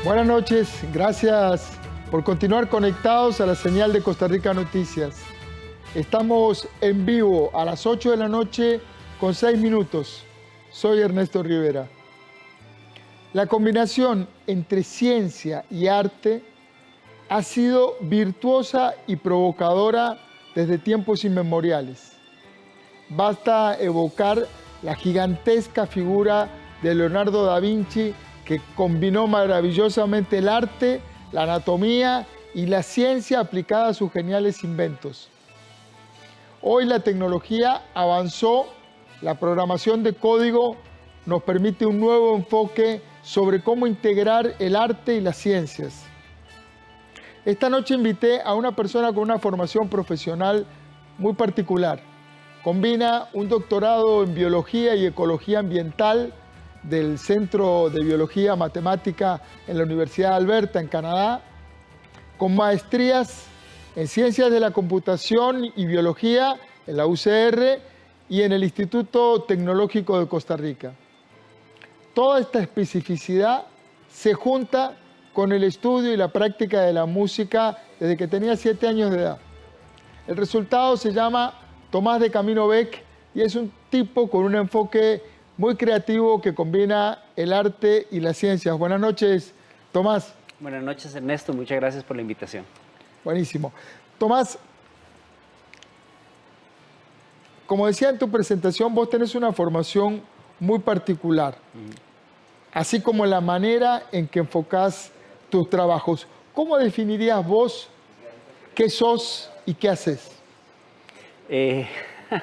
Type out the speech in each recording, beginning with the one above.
Buenas noches, gracias por continuar conectados a la señal de Costa Rica Noticias. Estamos en vivo a las 8 de la noche con 6 minutos. Soy Ernesto Rivera. La combinación entre ciencia y arte ha sido virtuosa y provocadora desde tiempos inmemoriales. Basta evocar la gigantesca figura de Leonardo da Vinci, que combinó maravillosamente el arte, la anatomía y la ciencia aplicada a sus geniales inventos. Hoy la tecnología avanzó, la programación de código nos permite un nuevo enfoque sobre cómo integrar el arte y las ciencias. Esta noche invité a una persona con una formación profesional muy particular. Combina un doctorado en biología y ecología ambiental del Centro de Biología Matemática en la Universidad de Alberta, en Canadá, con maestrías en Ciencias de la Computación y Biología en la UCR y en el Instituto Tecnológico de Costa Rica. Toda esta especificidad se junta con el estudio y la práctica de la música desde que tenía 7 años de edad. El resultado se llama Tomás de Camino Beck y es un tipo con un enfoque muy creativo que combina el arte y las ciencias. Buenas noches, Tomás. Buenas noches, Ernesto. Muchas gracias por la invitación. Buenísimo. Tomás, como decía en tu presentación, vos tenés una formación muy particular, así como la manera en que enfocás tus trabajos. ¿Cómo definirías vos qué sos y qué haces?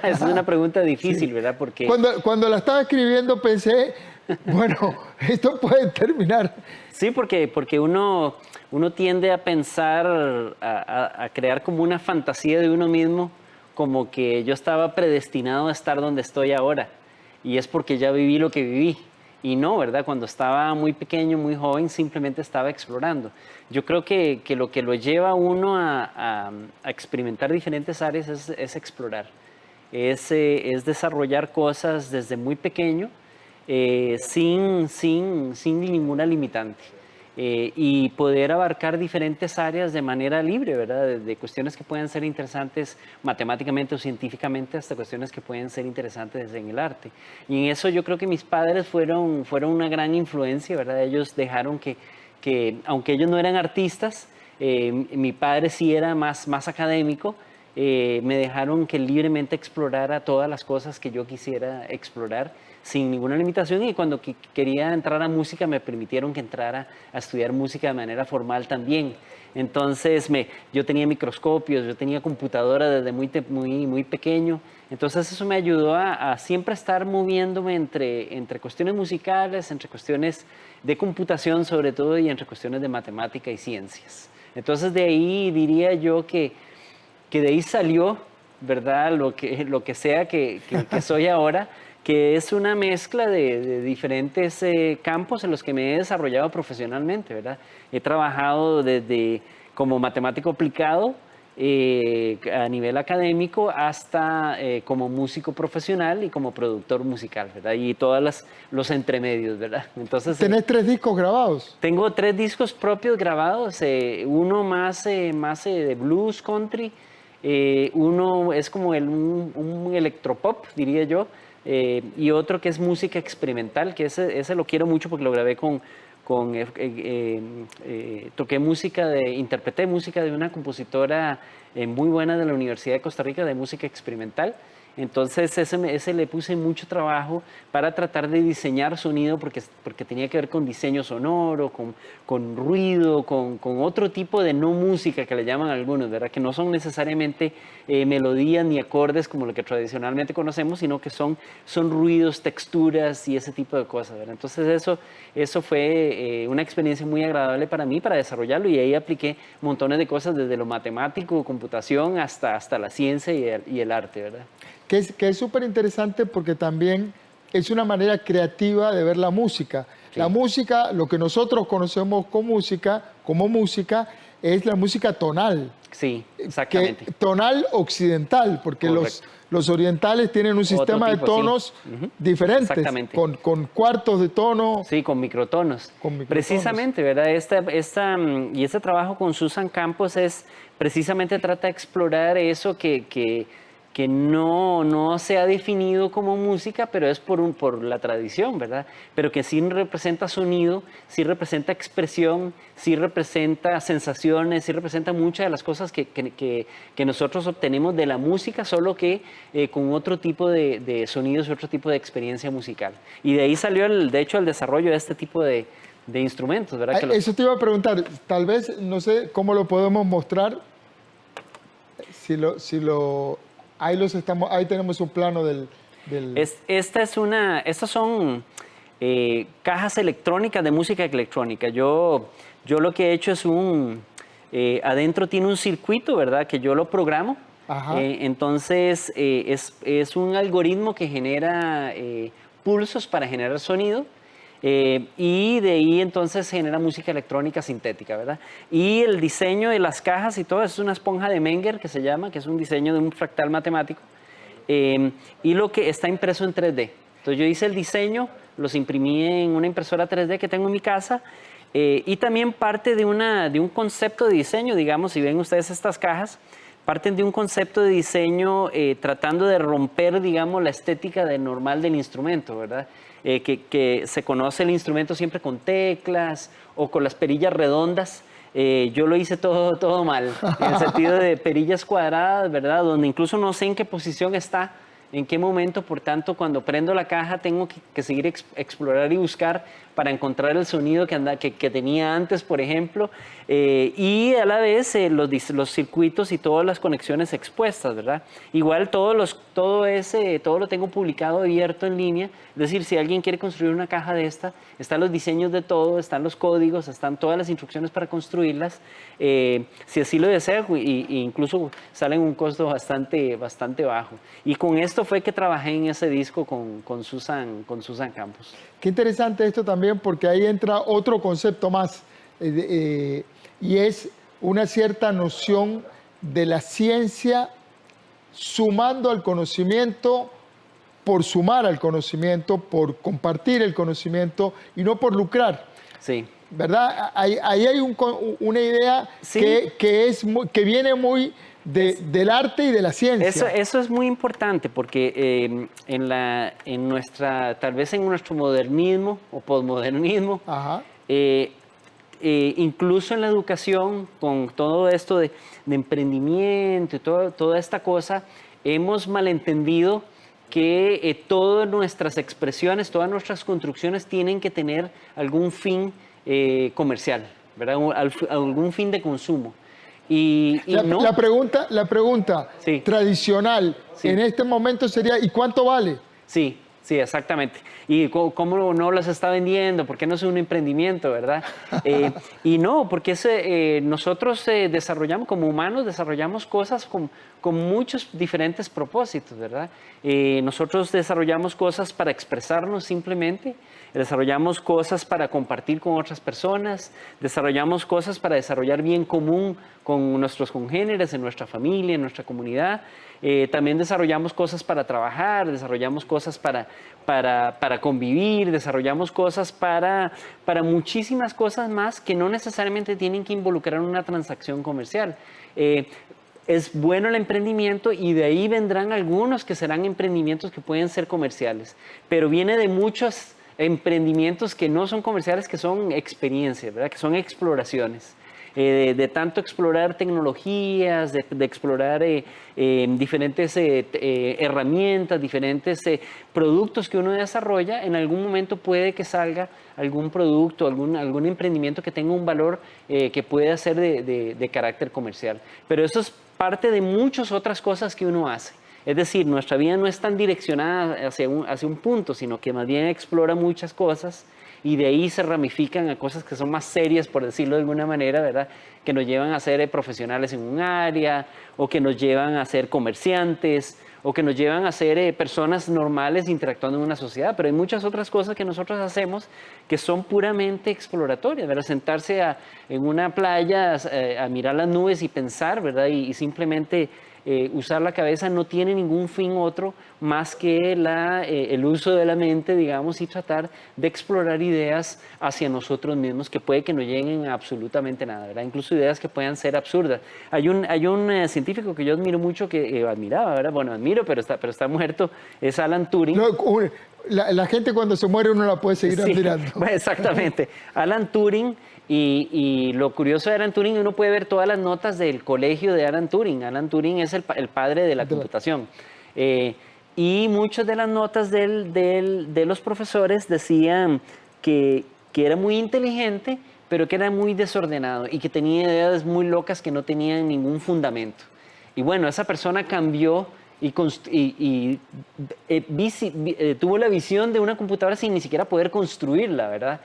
Es una pregunta difícil, sí, ¿verdad? Porque cuando la estaba escribiendo pensé, bueno, esto puede terminar. Sí, porque uno tiende a pensar, a crear como una fantasía de uno mismo, como que yo estaba predestinado a estar donde estoy ahora. Y es porque ya viví lo que viví. Y no, ¿verdad? Cuando estaba muy pequeño, muy joven, simplemente estaba explorando. Yo creo que lo lleva a uno a experimentar diferentes áreas es explorar. Es desarrollar cosas desde muy pequeño sin ninguna limitante y poder abarcar diferentes áreas de manera libre, ¿verdad? De cuestiones que pueden ser interesantes matemáticamente o científicamente hasta cuestiones que pueden ser interesantes en el arte. Y en eso yo creo que mis padres fueron una gran influencia, ¿verdad? Ellos dejaron que aunque ellos no eran artistas, mi padre sí era más académico. Me dejaron que libremente explorara todas las cosas que yo quisiera explorar sin ninguna limitación, y cuando quería entrar a música me permitieron que entrara a estudiar música de manera formal también. Entonces yo tenía microscopios, yo tenía computadora desde muy pequeño, entonces eso me ayudó a siempre estar moviéndome entre cuestiones musicales, entre cuestiones de computación sobre todo y entre cuestiones de matemática y ciencias. Entonces de ahí diría yo que de ahí salió, ¿verdad? Lo que sea que soy ahora, que es una mezcla de diferentes campos en los que me he desarrollado profesionalmente, ¿verdad? He trabajado desde como matemático aplicado a nivel académico hasta como músico profesional y como productor musical, ¿verdad? Y todos los entremedios, ¿verdad? Entonces, ¿tenés 3 discos grabados? Tengo 3 discos propios grabados, uno más de blues, country, uno es como un electropop, diría yo, y otro que es música experimental, que ese lo quiero mucho porque lo grabé interpreté música de una compositora muy buena de la Universidad de Costa Rica de música experimental. Entonces ese le puse mucho trabajo para tratar de diseñar sonido porque tenía que ver con diseño sonoro, con ruido, con otro tipo de no música que le llaman algunos, ¿verdad? Que no son necesariamente melodías ni acordes como lo que tradicionalmente conocemos, sino que son ruidos, texturas y ese tipo de cosas, ¿verdad? Entonces eso fue una experiencia muy agradable para mí para desarrollarlo, y ahí apliqué montones de cosas desde lo matemático, computación, hasta la ciencia y el arte, ¿verdad? Que es súper interesante porque también es una manera creativa de ver la música. Sí. La música, lo que nosotros conocemos como música, es la música tonal. Sí, exactamente. Tonal occidental, porque Los orientales tienen un sistema de tipo, tonos sí. Ujú. diferentes, Exactamente. con cuartos de tono. Sí, con microtonos. Con microtonos. Precisamente, ¿verdad? Y este trabajo con Susan Campos precisamente trata de explorar eso que no se ha definido como música, pero es por la tradición, ¿verdad? Pero que sí representa sonido, sí representa expresión, sí representa sensaciones, sí representa muchas de las cosas que nosotros obtenemos de la música, solo que con otro tipo de sonidos y otro tipo de experiencia musical. Y de ahí salió, de hecho, el desarrollo de este tipo de instrumentos, ¿verdad? Eso te iba a preguntar, tal vez, no sé cómo lo podemos mostrar. Ahí tenemos un plano del. Estas son cajas electrónicas de música electrónica. Yo lo que he hecho es adentro tiene un circuito, ¿verdad? Que yo lo programo. Ajá. Entonces es un algoritmo que genera pulsos para generar sonido. Y de ahí entonces genera música electrónica sintética, ¿verdad? Y el diseño de las cajas y todo eso es una esponja de Menger que se llama, que es un diseño de un fractal matemático. Y lo que está impreso en 3D. Entonces yo hice el diseño, los imprimí en una impresora 3D que tengo en mi casa y también parte de un concepto de diseño, digamos, si ven ustedes estas cajas, parten de un concepto de diseño tratando de romper, digamos, la estética normal del instrumento, ¿verdad? Que se conoce el instrumento siempre con teclas o con las perillas redondas. Yo lo hice todo mal, en el sentido de perillas cuadradas, ¿verdad? Donde incluso no sé en qué posición está, en qué momento, por tanto, cuando prendo la caja tengo que seguir explorar y buscar para encontrar el sonido que tenía antes, por ejemplo, y a la vez los circuitos y todas las conexiones expuestas, ¿verdad? Igual todo lo tengo publicado abierto en línea, es decir, si alguien quiere construir una caja de esta, están los diseños de todo, están los códigos, están todas las instrucciones para construirlas, si así lo desea, incluso sale en un costo bastante bajo. Y con esto fue que trabajé en ese disco con Susan Campos. Qué interesante esto también, porque ahí entra otro concepto más, y es una cierta noción de la ciencia sumando al conocimiento, por sumar al conocimiento, por compartir el conocimiento y no por lucrar. Sí. ¿Verdad? Ahí hay una idea sí. que viene muy del arte y de la ciencia. Eso es muy importante porque tal vez en nuestro modernismo o posmodernismo, incluso en la educación, con todo esto de emprendimiento y toda esta cosa, hemos malentendido que todas nuestras expresiones, todas nuestras construcciones tienen que tener algún fin comercial, ¿verdad? Algún fin de consumo. La pregunta sí. tradicional en este momento sería, ¿y cuánto vale? Sí, exactamente. ¿Y cómo no las está vendiendo? ¿Por qué no es un emprendimiento, verdad? Y no, porque nosotros desarrollamos, como humanos, desarrollamos cosas con muchos diferentes propósitos, ¿verdad? Nosotros desarrollamos cosas para expresarnos simplemente, desarrollamos cosas para compartir con otras personas, desarrollamos cosas para desarrollar bien común con nuestros congéneres, en nuestra familia, en nuestra comunidad. También desarrollamos cosas para trabajar, desarrollamos cosas para convivir, desarrollamos cosas para muchísimas cosas más que no necesariamente tienen que involucrar una transacción comercial. Es bueno el emprendimiento y de ahí vendrán algunos que serán emprendimientos que pueden ser comerciales, pero viene de muchos emprendimientos que no son comerciales, que son experiencias, ¿verdad? Que son exploraciones. De tanto explorar tecnologías, de explorar diferentes herramientas, diferentes productos que uno desarrolla, en algún momento puede que salga algún producto, algún emprendimiento que tenga un valor que pueda ser de carácter comercial. Pero eso es parte de muchas otras cosas que uno hace. Es decir, nuestra vida no es tan direccionada hacia un punto, sino que más bien explora muchas cosas y de ahí se ramifican a cosas que son más serias, por decirlo de alguna manera, ¿verdad? Que nos llevan a ser profesionales en un área, o que nos llevan a ser comerciantes, o que nos llevan a ser personas normales interactuando en una sociedad. Pero hay muchas otras cosas que nosotros hacemos que son puramente exploratorias, ¿verdad? Sentarse en una playa a mirar las nubes y pensar, ¿verdad? Y simplemente usar la cabeza no tiene ningún fin otro más que el uso de la mente, digamos, y tratar de explorar ideas hacia nosotros mismos que puede que no lleguen a absolutamente nada, ¿verdad? Incluso ideas que puedan ser absurdas. Hay un científico que yo admiro mucho, que admiraba, ¿verdad? Bueno, admiro, pero está muerto, es Alan Turing. No, la gente cuando se muere uno la puede seguir admirando. Bueno, exactamente. Alan Turing, y lo curioso de Alan Turing, uno puede ver todas las notas del colegio de Alan Turing. Alan Turing es el padre de la computación. Y muchas de las notas de los profesores decían que era muy inteligente, pero que era muy desordenado y que tenía ideas muy locas que no tenían ningún fundamento. Y bueno, esa persona cambió tuvo la visión de una computadora sin ni siquiera poder construirla, ¿verdad?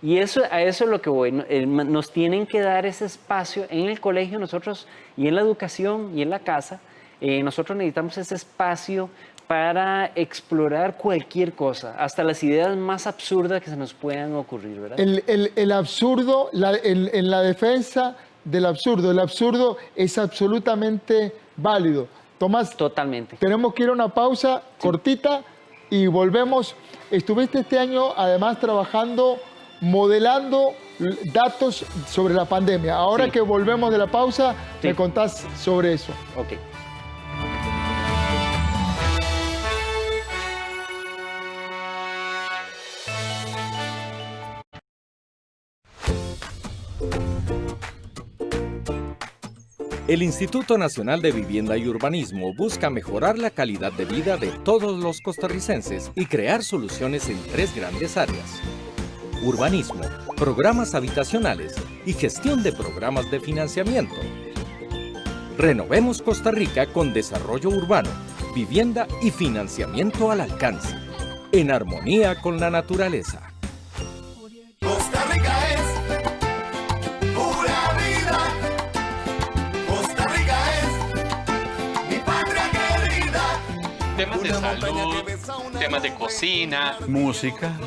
Y a eso es lo que voy. Nos tienen que dar ese espacio en el colegio nosotros, y en la educación y en la casa. Nosotros necesitamos ese espacio para explorar cualquier cosa, hasta las ideas más absurdas que se nos puedan ocurrir, ¿verdad? El absurdo, en la defensa del absurdo, el absurdo es absolutamente válido. Tomás, totalmente. Tenemos que ir a una pausa cortita y volvemos. Estuviste este año además trabajando, modelando datos sobre la pandemia. Ahora que volvemos de la pausa, me contás sobre eso. Ok. El Instituto Nacional de Vivienda y Urbanismo busca mejorar la calidad de vida de todos los costarricenses y crear soluciones en 3 grandes áreas: urbanismo, programas habitacionales y gestión de programas de financiamiento. Renovemos Costa Rica con desarrollo urbano, vivienda y financiamiento al alcance, en armonía con la naturaleza. Costa Rica es pura vida. Costa Rica es mi patria querida. Temas de salud, temas de cocina, música,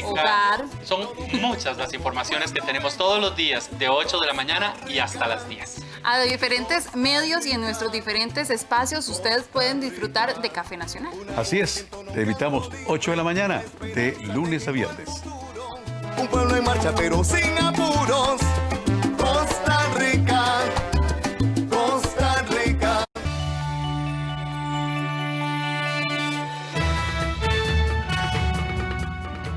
hogar. Son muchas las informaciones que tenemos todos los días de 8 de la mañana y hasta las 10. A diferentes medios y en nuestros diferentes espacios ustedes pueden disfrutar de Café Nacional. Así es, te invitamos 8 de la mañana, de lunes a viernes. Un pueblo en marcha pero sin apuros. Costa Rica, Costa Rica.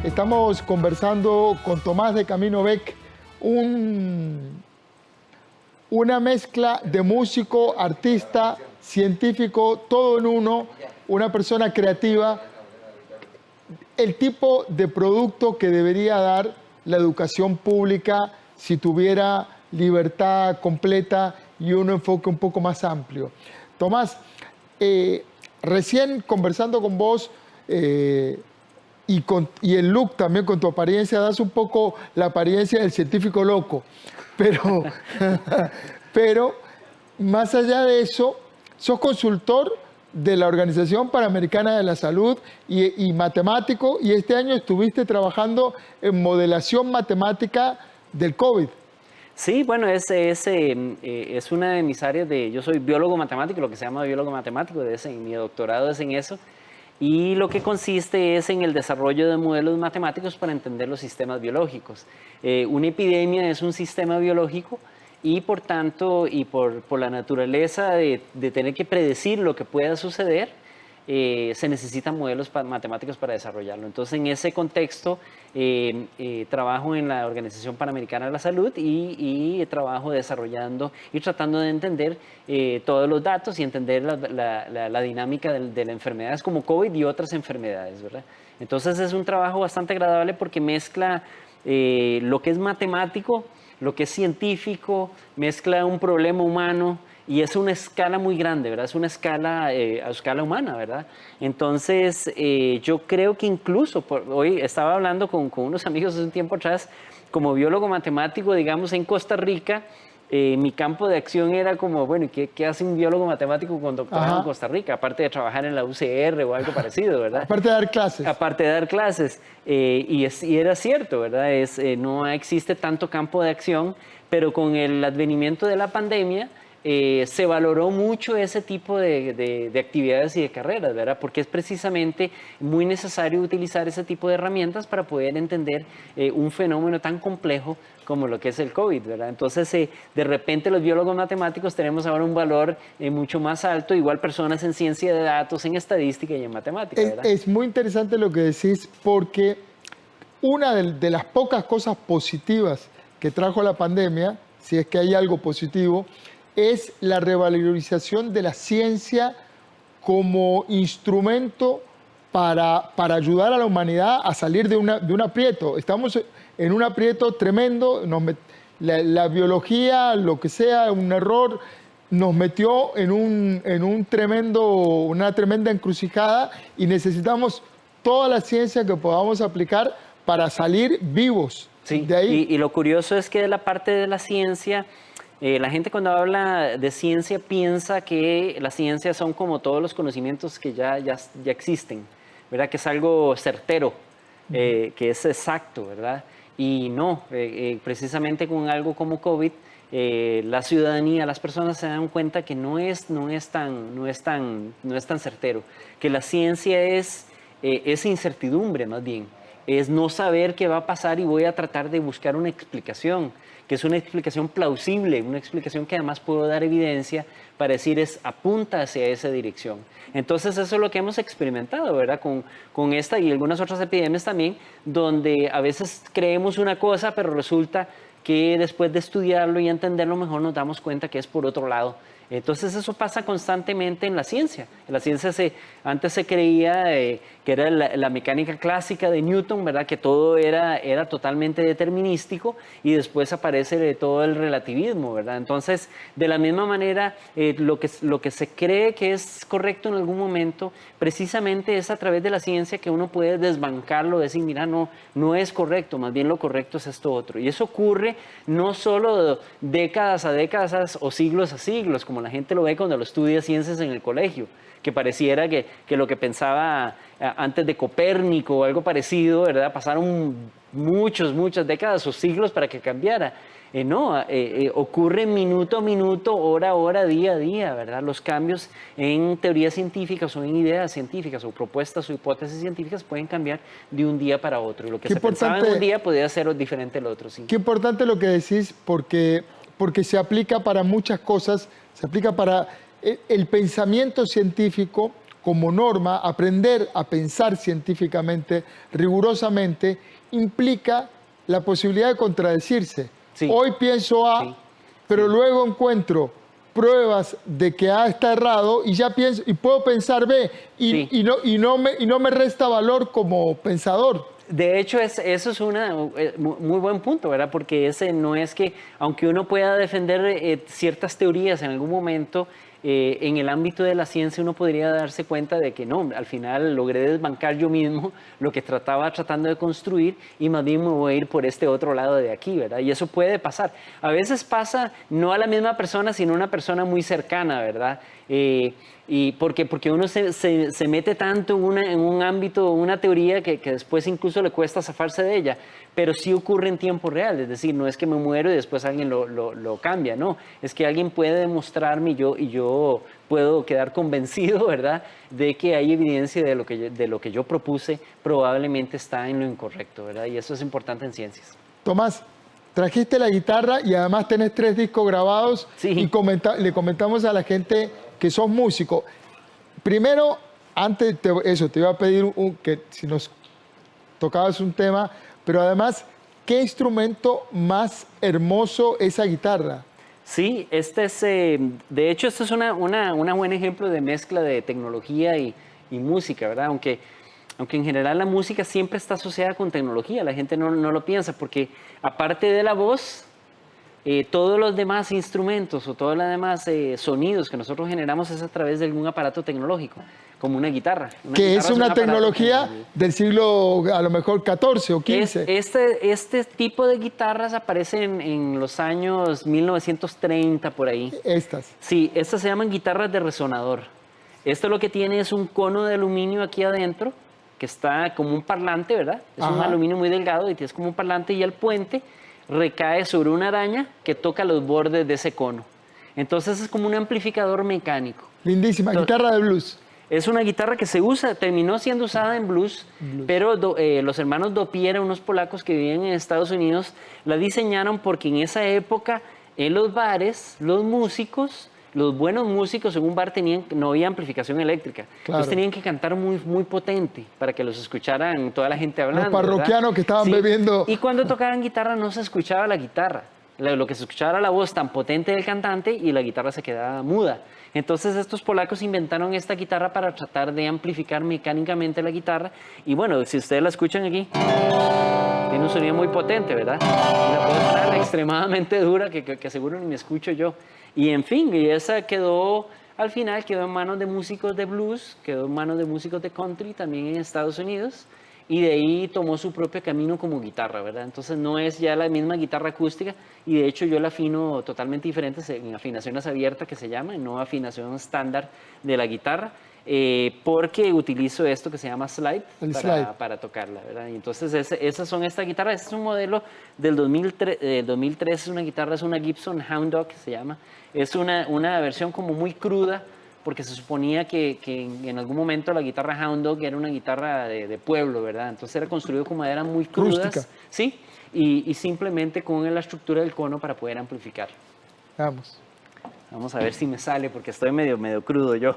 Estamos conversando con Tomás de Camino Beck, una mezcla de músico, artista, científico, todo en uno, una persona creativa, el tipo de producto que debería dar la educación pública si tuviera libertad completa y un enfoque un poco más amplio. Tomás, recién conversando con vos y el look también con tu apariencia, das un poco la apariencia del científico loco, pero más allá de eso, sos consultor de la Organización Panamericana de la Salud y matemático, y este año estuviste trabajando en modelación matemática del COVID. Sí, bueno, es una de mis áreas yo soy biólogo matemático, lo que se llama biólogo matemático, mi doctorado es en eso, y lo que consiste es en el desarrollo de modelos matemáticos para entender los sistemas biológicos. Una epidemia es un sistema biológico y por tanto, y por la naturaleza de tener que predecir lo que pueda suceder, se necesitan modelos matemáticos para desarrollarlo. Entonces, en ese contexto, trabajo en la Organización Panamericana de la Salud y trabajo desarrollando y tratando de entender todos los datos y entender la dinámica de las enfermedades como COVID y otras enfermedades, ¿verdad? Entonces, es un trabajo bastante agradable porque mezcla lo que es matemático, lo que es científico, mezcla un problema humano y es una escala muy grande, ¿verdad? Es una escala a escala humana, ¿verdad? Entonces, yo creo que incluso, hoy estaba hablando con unos amigos hace un tiempo atrás, como biólogo matemático, digamos, en Costa Rica, mi campo de acción era como, bueno, ¿qué hace un biólogo matemático con doctorado en Costa Rica? Aparte de trabajar en la UCR o algo parecido, ¿verdad? Aparte de dar clases. Aparte de dar clases. Y era cierto, ¿verdad? No existe tanto campo de acción, pero con el advenimiento de la pandemia, se valoró mucho ese tipo de actividades y de carreras, ¿verdad? Porque es precisamente muy necesario utilizar ese tipo de herramientas para poder entender un fenómeno tan complejo como lo que es el COVID, ¿verdad? Entonces, de repente los biólogos matemáticos tenemos ahora un valor mucho más alto, igual personas en ciencia de datos, en estadística y en matemática, ¿verdad? Es muy interesante lo que decís porque una de las pocas cosas positivas que trajo la pandemia, si es que hay algo positivo, es la revalorización de la ciencia como instrumento para ayudar a la humanidad a salir de un aprieto. Estamos en un aprieto tremendo, la biología, lo que sea, un error, nos metió en una tremenda encrucijada y necesitamos toda la ciencia que podamos aplicar para salir vivos Sí, de ahí. y lo curioso es que de la parte de la ciencia, la gente cuando habla de ciencia piensa que la ciencia son como todos los conocimientos que ya existen, ¿verdad? Que es algo certero, que es exacto, ¿verdad? Y no, precisamente con algo como COVID, la ciudadanía, las personas se dan cuenta que no es tan certero, que la ciencia es incertidumbre más bien, es no saber qué va a pasar y voy a tratar de buscar una explicación, que es una explicación plausible, una explicación que además puedo dar evidencia para decir apunta hacia esa dirección. Entonces eso es lo que hemos experimentado, ¿verdad? Con esta y algunas otras epidemias también, donde a veces creemos una cosa, pero resulta que después de estudiarlo y entenderlo mejor nos damos cuenta que es por otro lado. Entonces eso pasa constantemente en la ciencia. En la ciencia antes se creía que era la mecánica clásica de Newton, ¿verdad? Que todo era totalmente determinístico y después aparece todo el relativismo, ¿verdad? Entonces, de la misma manera, lo que se cree que es correcto en algún momento, precisamente es a través de la ciencia que uno puede desbancarlo, decir, mira, no es correcto, más bien lo correcto es esto otro. Y eso ocurre no solo de décadas a décadas o siglos a siglos, como la gente lo ve cuando lo estudia ciencias en el colegio, que pareciera que lo que pensaba antes de Copérnico o algo parecido, ¿verdad? Pasaron muchas décadas o siglos para que cambiara. Ocurre minuto a minuto, hora a hora, día a día, ¿verdad? Los cambios en teorías científicas o en ideas científicas o propuestas o hipótesis científicas pueden cambiar de un día para otro. Y lo que se pensaba en un día podría ser diferente el otro. ¿Sí? Qué importante lo que decís porque se aplica para muchas cosas, se aplica para el pensamiento científico como norma, aprender a pensar científicamente, rigurosamente, implica la posibilidad de contradecirse. Sí. Hoy pienso A, Sí. pero luego encuentro pruebas de que A está errado y ya pienso y puedo pensar B Sí. y no me resta valor como pensador. De hecho, eso es un muy buen punto, ¿verdad? Porque ese no es que, aunque uno pueda defender ciertas teorías en algún momento, en el ámbito de la ciencia uno podría darse cuenta de que no, al final logré desbancar yo mismo lo que tratando de construir y más bien me voy a ir por este otro lado de aquí, ¿verdad? Y eso puede pasar. A veces pasa no a la misma persona, sino a una persona muy cercana, ¿verdad? Y porque uno se mete tanto en un ámbito, una teoría que después incluso le cuesta zafarse de ella, pero sí ocurre en tiempo real, es decir, no es que me muero y después alguien lo cambia, no, es que alguien puede demostrarme y yo puedo quedar convencido, ¿verdad?, de que hay evidencia de lo que yo propuse probablemente está en lo incorrecto, ¿verdad? Y eso es importante en ciencias. Tomás, trajiste la guitarra y además tenés 3 discos grabados. Sí. Y le comentamos a la gente que sos músico. Primero, antes te iba a pedir que si nos tocabas un tema, pero además, ¿qué instrumento más hermoso esa guitarra? Sí, de hecho, este es un buen ejemplo de mezcla de tecnología y música, ¿verdad? Aunque en general la música siempre está asociada con tecnología, la gente no lo piensa, porque aparte de la voz, todos los demás instrumentos o todos los demás sonidos que nosotros generamos es a través de algún aparato tecnológico, como una guitarra. Que es una tecnología del siglo, a lo mejor, 14 o 15. Este tipo de guitarras aparecen en los años 1930, por ahí. Estas. Sí, estas se llaman guitarras de resonador. Esto lo que tiene es un cono de aluminio aquí adentro, que está como un parlante, ¿verdad? Es un aluminio muy delgado y tienes como un parlante y el puente recae sobre una araña que toca los bordes de ese cono. Entonces es como un amplificador mecánico. Lindísima, guitarra de blues. Es una guitarra que se usa, terminó siendo usada en blues, pero los hermanos Dopiera, unos polacos que vivían en Estados Unidos, la diseñaron porque en esa época en los bares, los músicos, los buenos músicos en un bar no había amplificación eléctrica. Claro. Entonces tenían que cantar muy, muy potente para que los escucharan toda la gente hablando. Los parroquianos, ¿verdad? Que estaban bebiendo. Y cuando tocaban guitarra no se escuchaba la guitarra. Lo que se escuchaba era la voz tan potente del cantante y la guitarra se quedaba muda. Entonces estos polacos inventaron esta guitarra para tratar de amplificar mecánicamente la guitarra. Y bueno, si ustedes la escuchan aquí, tiene un sonido muy potente, ¿verdad? Y la puedo sonar extremadamente dura, que seguro ni me escucho yo. Y en fin, y esa al final quedó en manos de músicos de blues, quedó en manos de músicos de country también en Estados Unidos. Y de ahí tomó su propio camino como guitarra, ¿verdad? Entonces no es ya la misma guitarra acústica y de hecho yo la afino totalmente diferente en afinaciones abiertas que se llama, no afinación estándar de la guitarra, porque utilizo esto que se llama slide para tocarla, ¿verdad? Y entonces esas son esta guitarra, este es un modelo del 2003, es una guitarra, es una Gibson Hound Dog que se llama, es una versión como muy cruda, porque se suponía que en algún momento la guitarra Hound Dog era una guitarra de pueblo, ¿verdad? Entonces era construido con maderas muy crudas. Rústica. Sí, y simplemente con la estructura del cono para poder amplificar. Vamos. Vamos a ver si me sale, porque estoy medio crudo yo.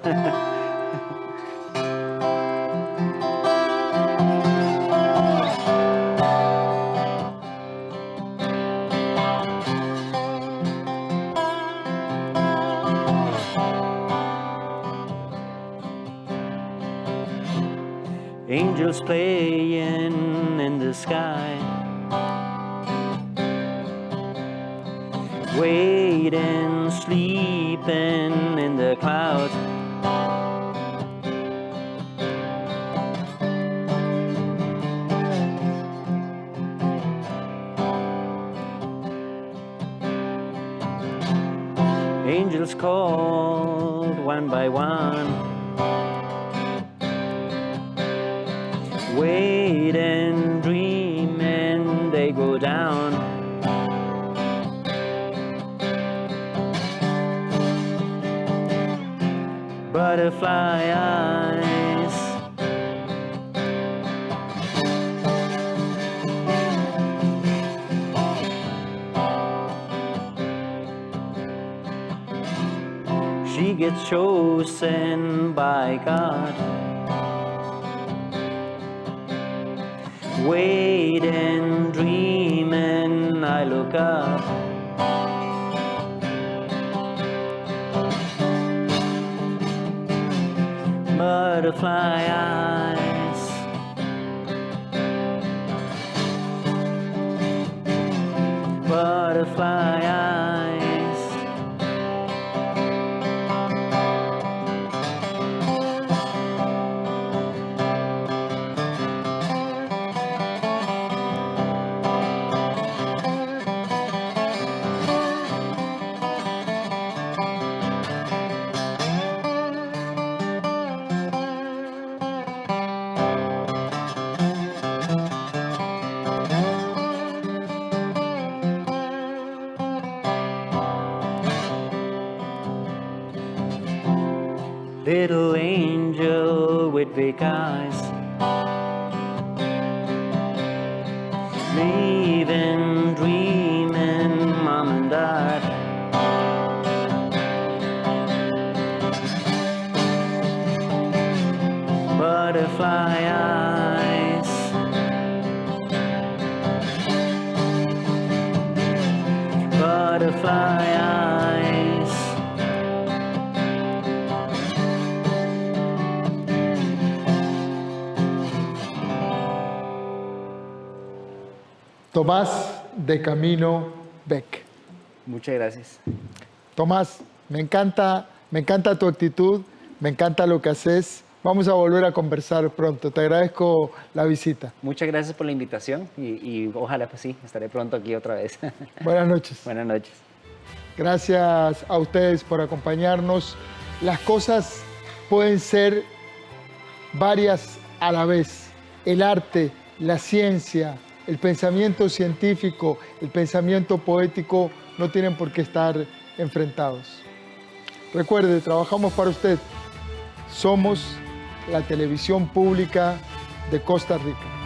Angels playing in the sky, waiting, sleeping in the clouds. Angels called one by one, waiting, dreaming, they go down. Butterfly eyes, she gets chosen by God. Waiting, dreaming, I look up. Butterfly eyes, butterfly eyes. Little angel with big eyes, leaving, dreaming, mom and dad. Butterfly eyes, butterfly eyes. Tomás de Camino Beck. Muchas gracias. Tomás, me encanta tu actitud, me encanta lo que haces. Vamos a volver a conversar pronto. Te agradezco la visita. Muchas gracias por la invitación y ojalá pues sí, estaré pronto aquí otra vez. Buenas noches. Buenas noches. Gracias a ustedes por acompañarnos. Las cosas pueden ser varias a la vez. El arte, la ciencia, el pensamiento científico, el pensamiento poético no tienen por qué estar enfrentados. Recuerde, trabajamos para usted. Somos la televisión pública de Costa Rica.